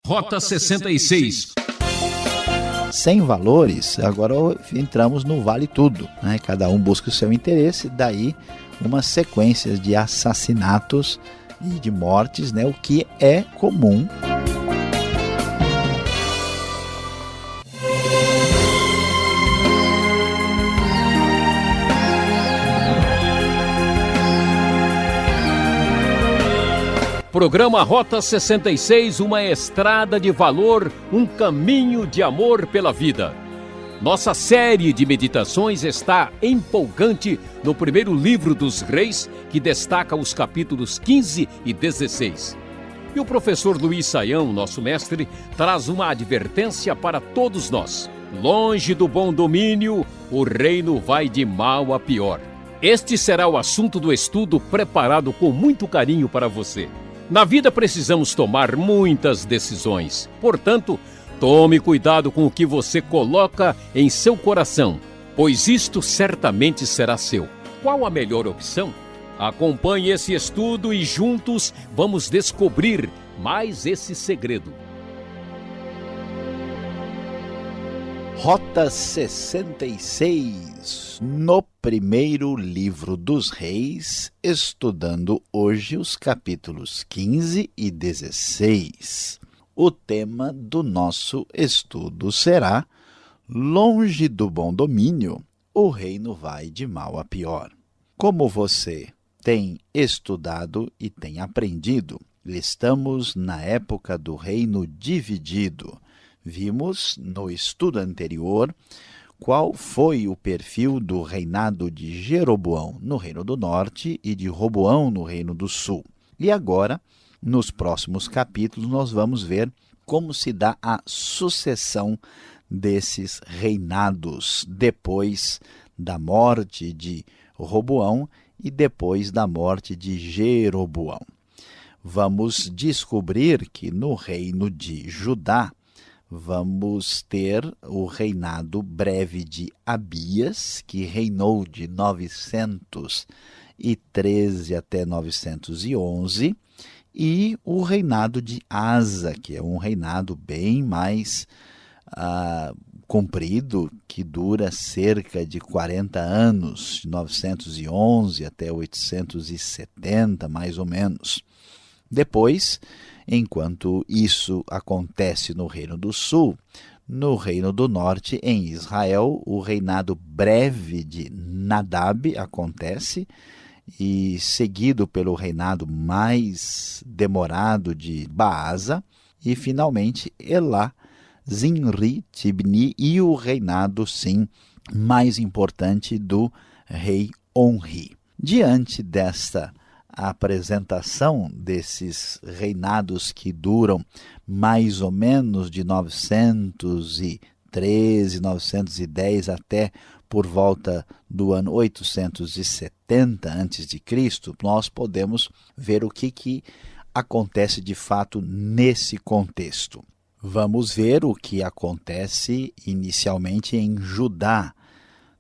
Rota 66. Sem valores, agora entramos no vale tudo, né? Cada um busca o seu interesse, daí uma sequência de assassinatos e de mortes, né? O que é comum. Programa Rota 66, uma estrada de valor, um caminho de amor pela vida. Nossa série de meditações está empolgante no primeiro livro dos Reis, que destaca os capítulos 15 e 16. E o professor Luiz Saião, nosso mestre, traz uma advertência para todos nós. Longe do bom domínio, o reino vai de mal a pior. Este será o assunto do estudo preparado com muito carinho para você. Na vida precisamos tomar muitas decisões. Portanto, tome cuidado com o que você coloca em seu coração, pois isto certamente será seu. Qual a melhor opção? Acompanhe esse estudo e juntos vamos descobrir mais esse segredo. Rota 66, no primeiro livro dos Reis, estudando hoje os capítulos 15 e 16. O tema do nosso estudo será: longe do bom domínio, o reino vai de mal a pior. Como você tem estudado e tem aprendido, estamos na época do reino dividido. Vimos no estudo anterior qual foi o perfil do reinado de Jeroboão no Reino do Norte e de Roboão no Reino do Sul. E agora, nos próximos capítulos, nós vamos ver como se dá a sucessão desses reinados depois da morte de Roboão e depois da morte de Jeroboão. Vamos descobrir que no reino de Judá, vamos ter o reinado breve de Abias, que reinou de 913 até 911, e o reinado de Asa, que é um reinado bem mais comprido, que dura cerca de 40 anos, de 911 até 870, mais ou menos. Depois, enquanto isso acontece no Reino do Sul, no Reino do Norte, em Israel, o reinado breve de Nadab acontece, e seguido pelo reinado mais demorado de Baasa, e finalmente Elá, Zinri, Tibni e o reinado, sim, mais importante do rei Onri. Diante desta apresentação desses reinados que duram mais ou menos de 913, 910 até por volta do ano 870 a.C., nós podemos ver o que acontece de fato nesse contexto. Vamos ver o que acontece inicialmente em Judá.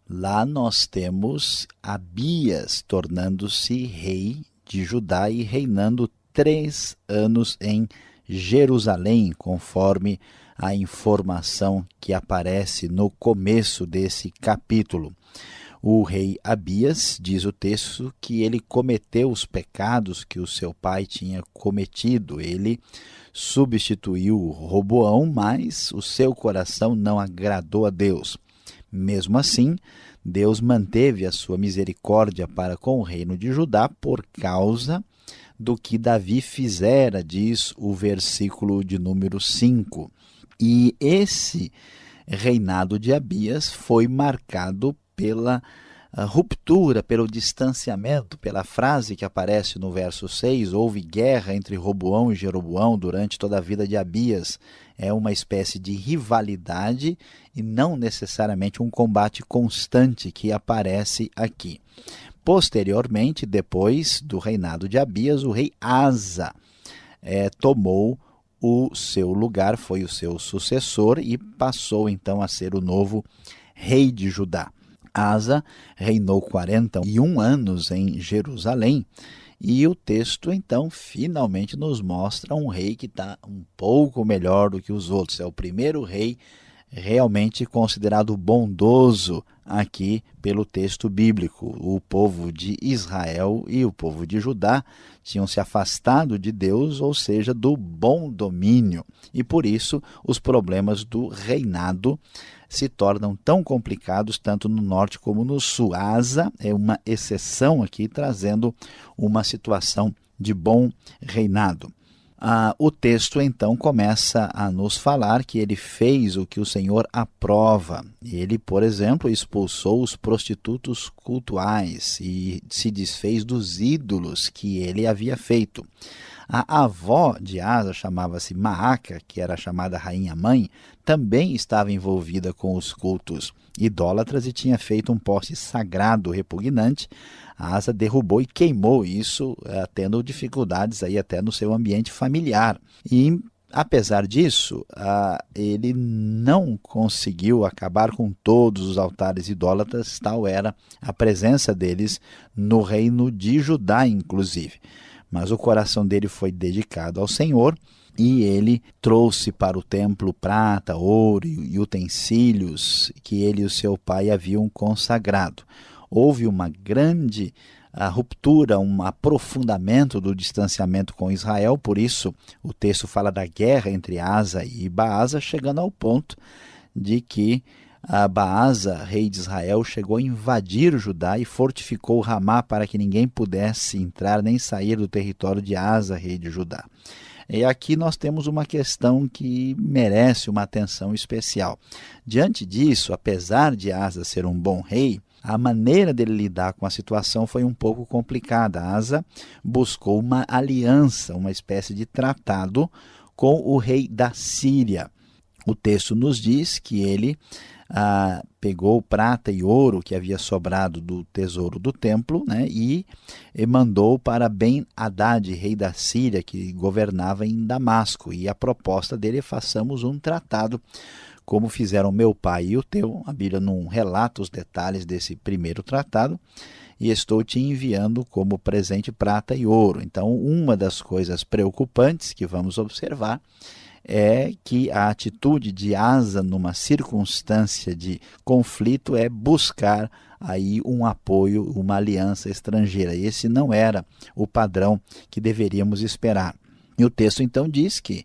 Lá nós temos Abias tornando-se rei de Judá e reinando 3 anos em Jerusalém, conforme a informação que aparece no começo desse capítulo. O rei Abias, diz o texto, que ele cometeu os pecados que o seu pai tinha cometido. Ele substituiu Roboão, mas o seu coração não agradou a Deus. Mesmo assim, Deus manteve a sua misericórdia para com o reino de Judá por causa do que Davi fizera, diz o versículo de número 5. E esse reinado de Abias foi marcado pela ruptura, pelo distanciamento, pela frase que aparece no verso 6, houve guerra entre Roboão e Jeroboão durante toda a vida de Abias. É uma espécie de rivalidade e não necessariamente um combate constante que aparece aqui. Posteriormente, depois do reinado de Abias, o rei Asa tomou o seu lugar, foi o seu sucessor e passou então a ser o novo rei de Judá. Asa reinou 41 anos em Jerusalém E o texto, então, finalmente nos mostra um rei que está um pouco melhor do que os outros. É o primeiro rei realmente considerado bondoso aqui pelo texto bíblico. O povo de Israel e o povo de Judá tinham se afastado de Deus, ou seja, do bom domínio. E por isso os problemas do reinado se tornam tão complicados tanto no norte como no sul. Asa é uma exceção aqui, trazendo uma situação de bom reinado. O texto então começa a nos falar que ele fez o que o Senhor aprova. Ele, por exemplo, expulsou os prostitutos cultuais e se desfez dos ídolos que ele havia feito. A avó de Asa chamava-se Maaca, que era chamada rainha-mãe, também estava envolvida com os cultos idólatras e tinha feito um poste sagrado repugnante. Asa derrubou e queimou isso, tendo dificuldades aí até no seu ambiente familiar. E, apesar disso, ele não conseguiu acabar com todos os altares idólatras, tal era a presença deles no reino de Judá, inclusive. Mas o coração dele foi dedicado ao Senhor e ele trouxe para o templo prata, ouro e utensílios que ele e o seu pai haviam consagrado. Houve uma grande ruptura, um aprofundamento do distanciamento com Israel, por isso o texto fala da guerra entre Asa e Baasa, chegando ao ponto de que Baasa, rei de Israel, chegou a invadir Judá e fortificou Ramá para que ninguém pudesse entrar nem sair do território de Asa, rei de Judá. E aqui nós temos uma questão que merece uma atenção especial. Diante disso, apesar de Asa ser um bom rei, a maneira dele lidar com a situação foi um pouco complicada. Asa buscou uma aliança, uma espécie de tratado com o rei da Síria. O texto nos diz que ele pegou prata e ouro que havia sobrado do tesouro do templo, né, e mandou para Ben-Hadad, rei da Síria, que governava em Damasco. E a proposta dele é: façamos um tratado, como fizeram meu pai e o teu. A Bíblia não relata os detalhes desse primeiro tratado, e estou te enviando como presente prata e ouro. Então, uma das coisas preocupantes que vamos observar é que a atitude de Asa numa circunstância de conflito é buscar aí um apoio, uma aliança estrangeira. Esse não era o padrão que deveríamos esperar. E o texto então diz que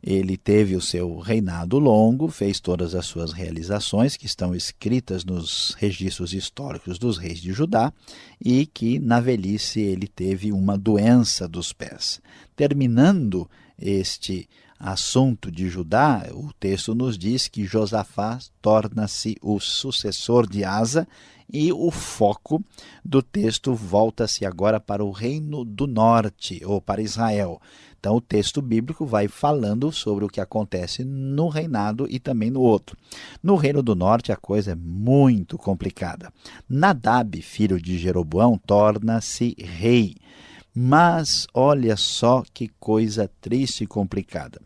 ele teve o seu reinado longo, fez todas as suas realizações que estão escritas nos registros históricos dos reis de Judá, e que na velhice ele teve uma doença dos pés. Terminando este assunto de Judá, o texto nos diz que Josafá torna-se o sucessor de Asa, e o foco do texto volta-se agora para o reino do norte, ou para Israel. Então o texto bíblico vai falando sobre o que acontece no reinado e também no outro. No reino do norte a coisa é muito complicada. Nadab, filho de Jeroboão, torna-se rei. Mas olha só que coisa triste e complicada.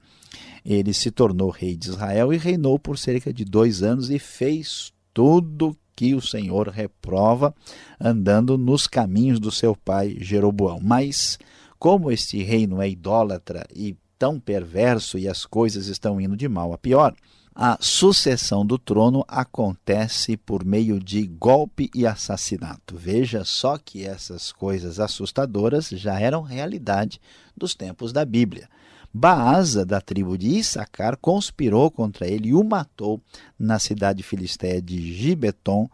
Ele se tornou rei de Israel e reinou por cerca de 2 anos e fez tudo que o Senhor reprova, andando nos caminhos do seu pai Jeroboão. Mas como este reino é idólatra e tão perverso e as coisas estão indo de mal a pior, a sucessão do trono acontece por meio de golpe e assassinato. Veja só que essas coisas assustadoras já eram realidade dos tempos da Bíblia. Baasa, da tribo de Issacar, conspirou contra ele e o matou na cidade filisteia de Gibeton.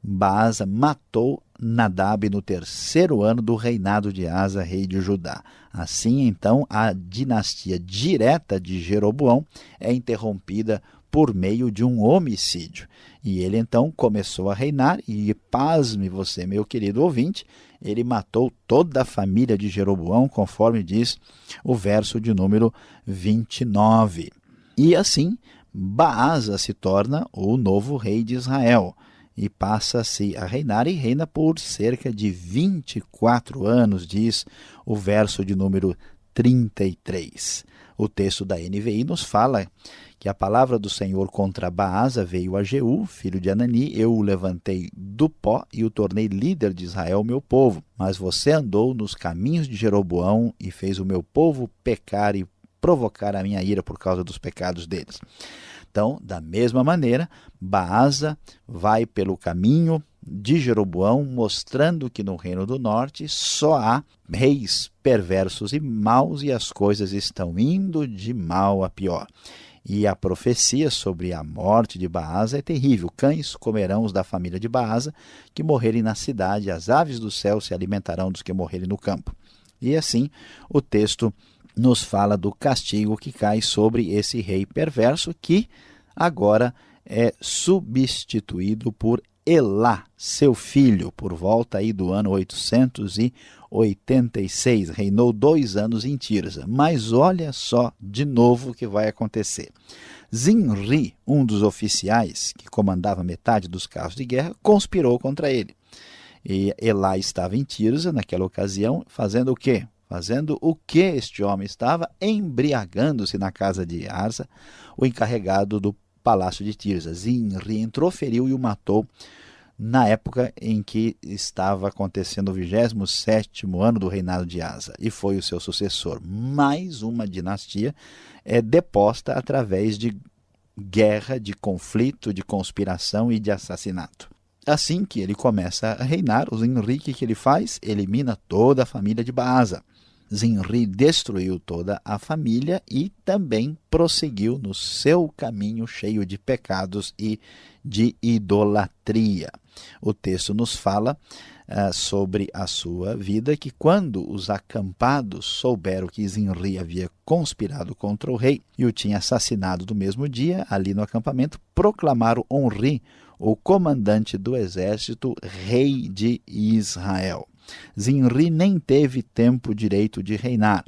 Baasa matou Nadab no 3º ano do reinado de Asa, rei de Judá. Assim, então, a dinastia direta de Jeroboão é interrompida por meio de um homicídio. E ele, então, começou a reinar e, pasme você, meu querido ouvinte, ele matou toda a família de Jeroboão, conforme diz o verso de número 29. E assim, Baasa se torna o novo rei de Israel e passa-se a reinar, e reina por cerca de 24 anos, diz o verso de número 33. O texto da NVI nos fala que a palavra do Senhor contra Baasa veio a Jeú, filho de Anani. Eu o levantei do pó e o tornei líder de Israel, meu povo. Mas você andou nos caminhos de Jeroboão e fez o meu povo pecar e provocar a minha ira por causa dos pecados deles. Então, da mesma maneira, Baasa vai pelo caminho de Jeroboão, mostrando que no Reino do Norte só há reis perversos e maus e as coisas estão indo de mal a pior. E a profecia sobre a morte de Baasa é terrível. Cães comerão os da família de Baasa que morrerem na cidade, as aves do céu se alimentarão dos que morrerem no campo. E assim o texto nos fala do castigo que cai sobre esse rei perverso, que agora é substituído por Elá, seu filho, por volta aí do ano 886. Reinou 2 anos em Tirza. Mas olha só de novo o que vai acontecer. Zinri, um dos oficiais que comandava metade dos carros de guerra, conspirou contra ele. E Elá estava em Tirza naquela ocasião, fazendo o quê? Fazendo o que este homem estava? Embriagando-se na casa de Arsa, o encarregado do palácio de Tirza. Zinri entrou, feriu e o matou na época em que estava acontecendo o 27º ano do reinado de Asa, e foi o seu sucessor. Mais uma dinastia é deposta através de guerra, de conflito, de conspiração e de assassinato. Assim que ele começa a reinar, o Zinri, que ele faz? Elimina toda a família de Baasa. Zinri destruiu toda a família e também prosseguiu no seu caminho cheio de pecados e de idolatria. O texto nos fala sobre a sua vida, que quando os acampados souberam que Zinri havia conspirado contra o rei e o tinha assassinado no mesmo dia, ali no acampamento, proclamaram Onri, o comandante do exército, rei de Israel. Zinri nem teve tempo direito de reinar.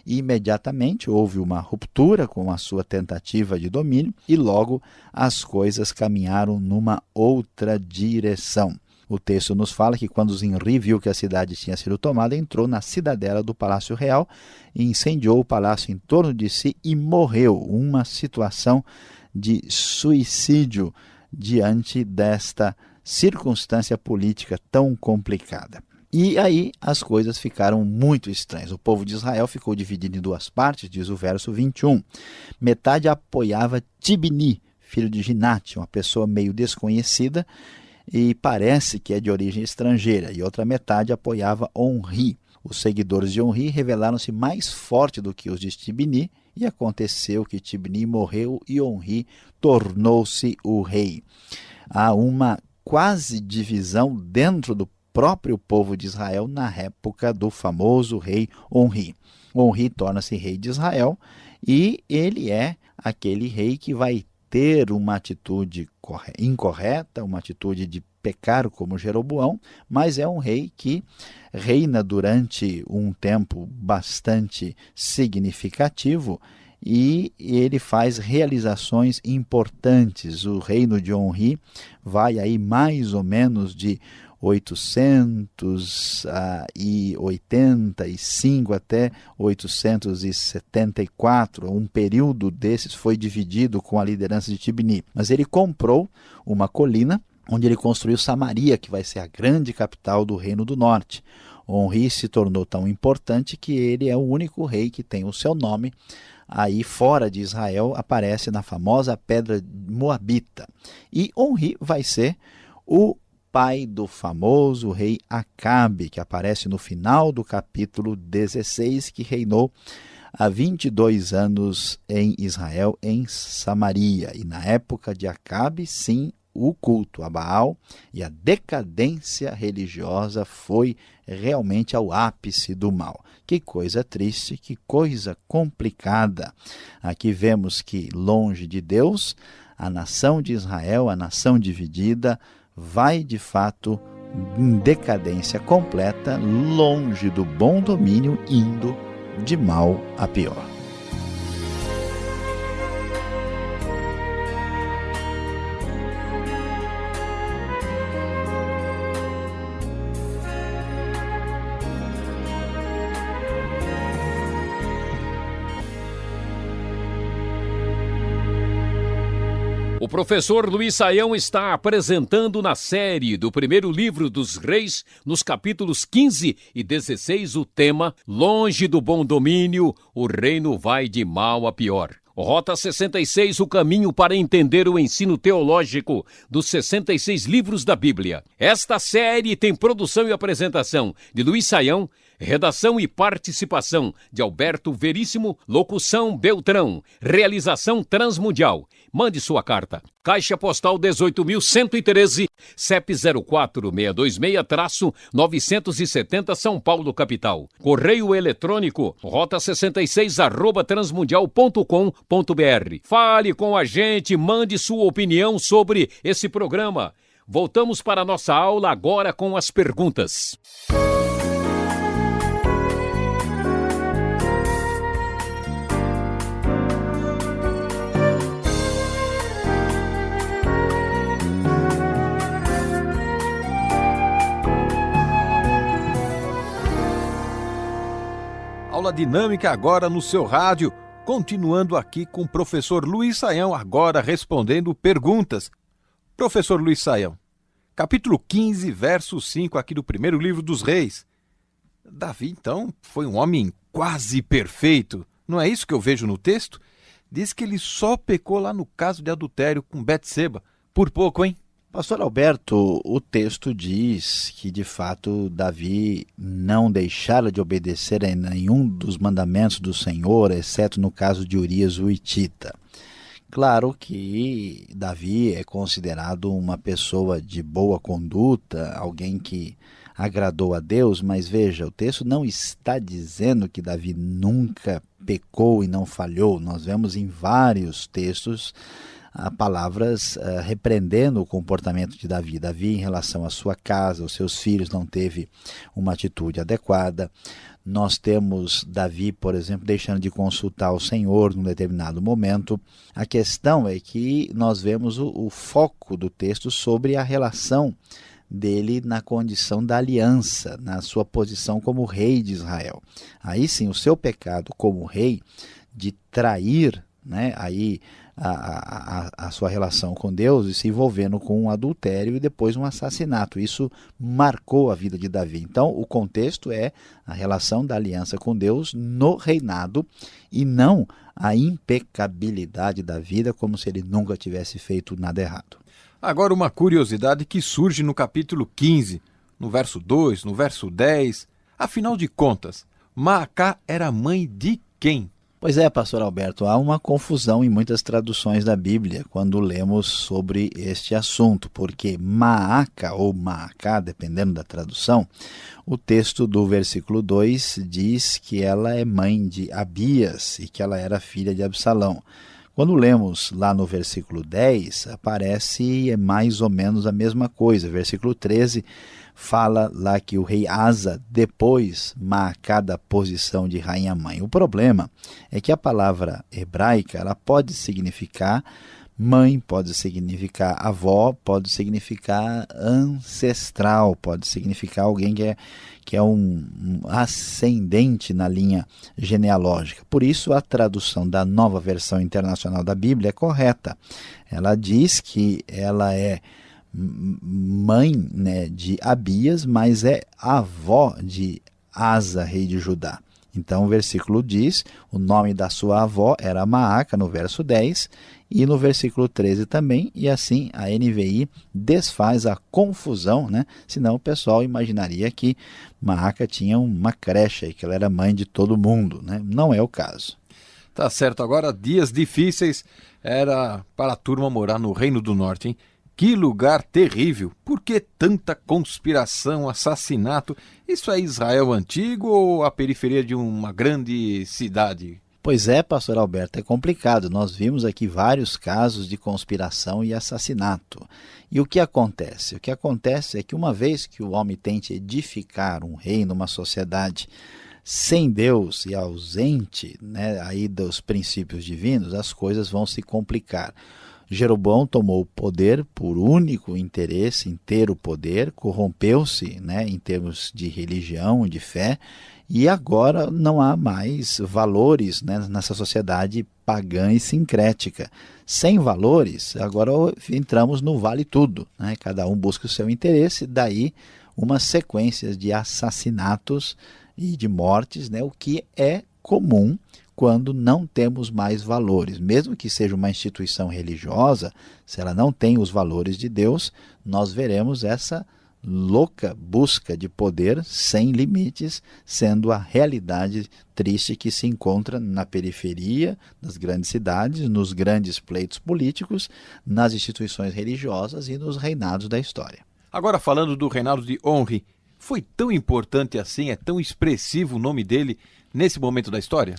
Imediatamente houve uma ruptura com a sua tentativa de domínio e logo as coisas caminharam numa outra direção. O texto nos fala que quando Zinri viu que a cidade tinha sido tomada, entrou na cidadela do Palácio Real e incendiou o palácio em torno de si e morreu. Uma situação de suicídio diante desta circunstância política tão complicada. E aí as coisas ficaram muito estranhas. O povo de Israel ficou dividido em 2 partes, diz o verso 21. Metade apoiava Tibni, filho de Ginate, uma pessoa meio desconhecida e parece que é de origem estrangeira. E outra metade apoiava Onri. Os seguidores de Onri revelaram-se mais fortes do que os de Tibni, e aconteceu que Tibni morreu e Onri tornou-se o rei. Há uma quase divisão dentro do próprio povo de Israel na época do famoso rei Onri. Onri torna-se rei de Israel e ele é aquele rei que vai ter uma atitude incorreta, uma atitude de pecar como Jeroboão, mas é um rei que reina durante um tempo bastante significativo e ele faz realizações importantes. O reino de Onri vai aí mais ou menos de 885 até 874, um período desses foi dividido com a liderança de Tibni. Mas ele comprou uma colina onde ele construiu Samaria, que vai ser a grande capital do Reino do Norte. Onri se tornou tão importante que ele é o único rei que tem o seu nome aí fora de Israel, aparece na famosa pedra moabita. E Onri vai ser o pai do famoso rei Acabe, que aparece no final do capítulo 16, que reinou há 22 anos em Israel, em Samaria. E na época de Acabe, sim, o culto a Baal e a decadência religiosa foi realmente ao ápice do mal. Que coisa triste, que coisa complicada. Aqui vemos que, longe de Deus, a nação de Israel, a nação dividida, vai de fato em decadência completa, longe do bom domínio, indo de mal a pior. O professor Luiz Saião está apresentando na série do primeiro livro dos Reis, nos capítulos 15 e 16, o tema Longe do bom domínio, o reino vai de mal a pior. Rota 66, o caminho para entender o ensino teológico dos 66 livros da Bíblia. Esta série tem produção e apresentação de Luiz Saião, redação e participação de Alberto Veríssimo, locução Beltrão, realização Transmundial. Mande sua carta. Caixa Postal 18.113, CEP 04626-970 São Paulo, capital. Correio eletrônico, rota66@transmundial.com.br. Fale com a gente, mande sua opinião sobre esse programa. Voltamos para a nossa aula agora com as perguntas. Aula dinâmica agora no seu rádio, continuando aqui com o professor Luiz Saião, agora respondendo perguntas. Professor Luiz Saião, capítulo 15, verso 5 aqui do primeiro livro dos Reis. Davi, então, foi um homem quase perfeito, não é isso que eu vejo no texto? Diz que ele só pecou lá no caso de adultério com Betseba, por pouco, hein? Pastor Alberto, o texto diz que, de fato, Davi não deixara de obedecer a nenhum dos mandamentos do Senhor, exceto no caso de Urias o Hitita. Claro que Davi é considerado uma pessoa de boa conduta, alguém que agradou a Deus, mas veja, o texto não está dizendo que Davi nunca pecou e não falhou. Nós vemos em vários textos palavras repreendendo o comportamento de Davi. Davi, em relação à sua casa, aos seus filhos, não teve uma atitude adequada. Nós temos Davi, por exemplo, deixando de consultar o Senhor num determinado momento. A questão é que nós vemos o foco do texto sobre a relação dele na condição da aliança, na sua posição como rei de Israel. Aí sim, o seu pecado como rei de trair, aí a sua relação com Deus e se envolvendo com um adultério e depois um assassinato. Isso marcou a vida de Davi. Então, o contexto é a relação da aliança com Deus no reinado e não a impecabilidade da vida, como se ele nunca tivesse feito nada errado. Agora, uma curiosidade que surge no capítulo 15, no verso 2, no verso 10. Afinal de contas, Maacá era mãe de quem? Pois é, pastor Alberto, há uma confusão em muitas traduções da Bíblia quando lemos sobre este assunto, porque Maaca ou Maacá, dependendo da tradução, o texto do versículo 2 diz que ela é mãe de Abias e que ela era filha de Absalão. Quando lemos lá no versículo 10, aparece mais ou menos a mesma coisa. Versículo 13 fala lá que o rei Asa depois Maacá da posição de rainha-mãe. O problema é que a palavra hebraica ela pode significar mãe, pode significar avó, pode significar ancestral, pode significar alguém que é um ascendente na linha genealógica. Por isso, a tradução da Nova Versão Internacional da Bíblia é correta. Ela diz que ela é mãe de Abias, mas é avó de Asa, rei de Judá. Então o versículo diz, o nome da sua avó era Maaca, no verso 10, e no versículo 13 também, e assim a NVI desfaz a confusão, senão o pessoal imaginaria que Maaca tinha uma creche e que ela era mãe de todo mundo, Não é o caso. Tá certo, agora dias difíceis era para a turma morar no Reino do Norte, hein? Que lugar terrível! Por que tanta conspiração, assassinato? Isso é Israel antigo ou a periferia de uma grande cidade? Pois é, pastor Alberto, é complicado. Nós vimos aqui vários casos de conspiração e assassinato. E o que acontece? O que acontece é que uma vez que o homem tente edificar um reino, uma sociedade sem Deus e ausente aí dos princípios divinos, as coisas vão se complicar. Jeroboão tomou o poder por único interesse em ter o poder, corrompeu-se, né, em termos de religião, de fé, e agora não há mais valores, né, nessa sociedade pagã e sincrética. Sem valores, agora entramos no vale tudo, né? Cada um busca o seu interesse, daí uma sequência de assassinatos e de mortes, né, o que é comum quando não temos mais valores. Mesmo que seja uma instituição religiosa, se ela não tem os valores de Deus, nós veremos essa louca busca de poder sem limites, sendo a realidade triste que se encontra na periferia das grandes cidades, nos grandes pleitos políticos, nas instituições religiosas e nos reinados da história. Agora, falando do reinado de Onri, foi tão importante assim, é tão expressivo o nome dele nesse momento da história?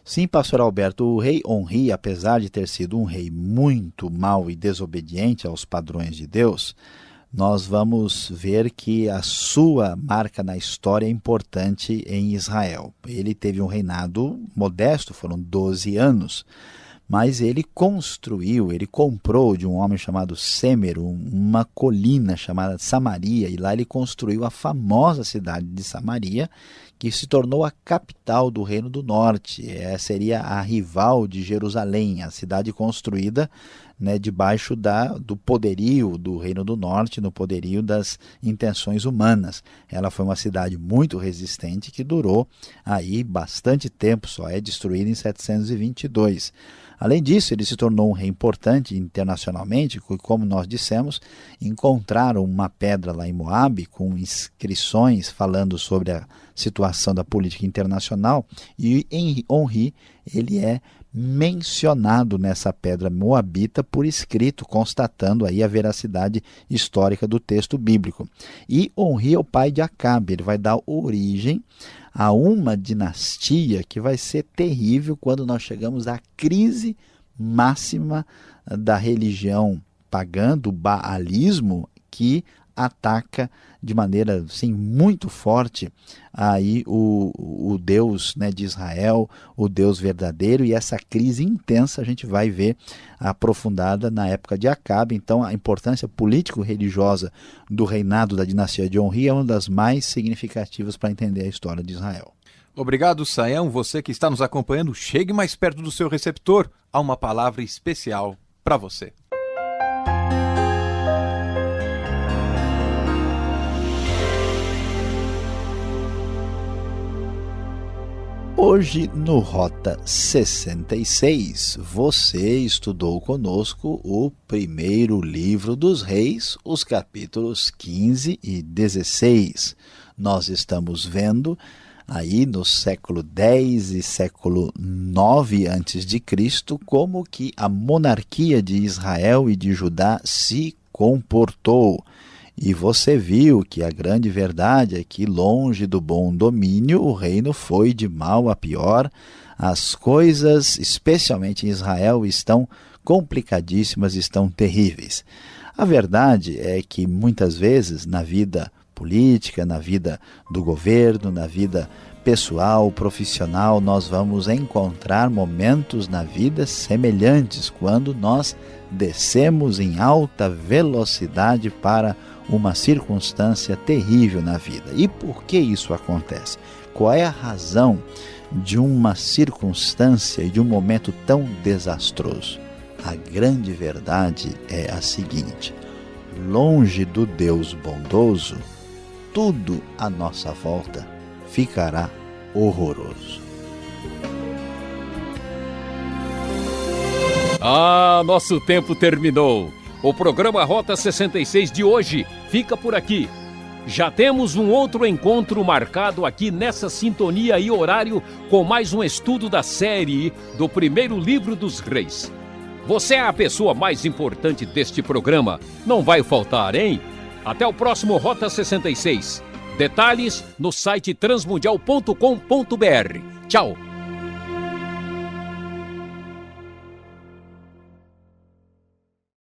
Sim, pastor Alberto, o rei Onri, apesar de ter sido um rei muito mau e desobediente aos padrões de Deus, nós vamos ver que a sua marca na história é importante em Israel. Ele teve um reinado modesto, foram 12 anos, mas ele comprou de um homem chamado Semer uma colina chamada Samaria, e lá ele construiu a famosa cidade de Samaria, que se tornou a capital do Reino do Norte. Seria a rival de Jerusalém, a cidade construída, né, debaixo do poderio do Reino do Norte, no poderio das intenções humanas. Ela foi uma cidade muito resistente que durou aí bastante tempo, só é destruída em 722. Além disso, ele se tornou um rei importante internacionalmente, como nós dissemos, encontraram uma pedra lá em Moabe com inscrições falando sobre a situação da política internacional, e em Onri ele é mencionado nessa pedra moabita por escrito, constatando aí a veracidade histórica do texto bíblico. E Onri é o pai de Acabe, ele vai dar origem a uma dinastia que vai ser terrível quando nós chegamos à crise máxima da religião pagã, do baalismo, que ataca de maneira assim, muito forte aí o Deus, né, de Israel, o Deus verdadeiro, e essa crise intensa a gente vai ver aprofundada na época de Acabe. Então a importância político-religiosa do reinado da dinastia de Onri é uma das mais significativas para entender a história de Israel. Obrigado, Saião. Você que está nos acompanhando, chegue mais perto do seu receptor. Há uma palavra especial para você. Hoje, no Rota 66, você estudou conosco o primeiro livro dos Reis, os capítulos 15 e 16. Nós estamos vendo aí no século X e século IX a.C., como que a monarquia de Israel e de Judá se comportou. E você viu que a grande verdade é que, longe do bom domínio, o reino foi de mal a pior. As coisas, especialmente em Israel, estão complicadíssimas, estão terríveis. A verdade é que, muitas vezes, na vida política, na vida do governo, na vida pessoal, profissional, nós vamos encontrar momentos na vida semelhantes, quando nós descemos em alta velocidade para uma circunstância terrível na vida. E por que isso acontece? Qual é a razão de uma circunstância e de um momento tão desastroso? A grande verdade é a seguinte: longe do Deus bondoso, tudo à nossa volta ficará horroroso. Nosso tempo terminou. O programa Rota 66 de hoje fica por aqui. Já temos um outro encontro marcado aqui nessa sintonia e horário, com mais um estudo da série do primeiro livro dos Reis. Você é a pessoa mais importante deste programa. Não vai faltar, hein? Até o próximo Rota 66. Detalhes no site transmundial.com.br. Tchau!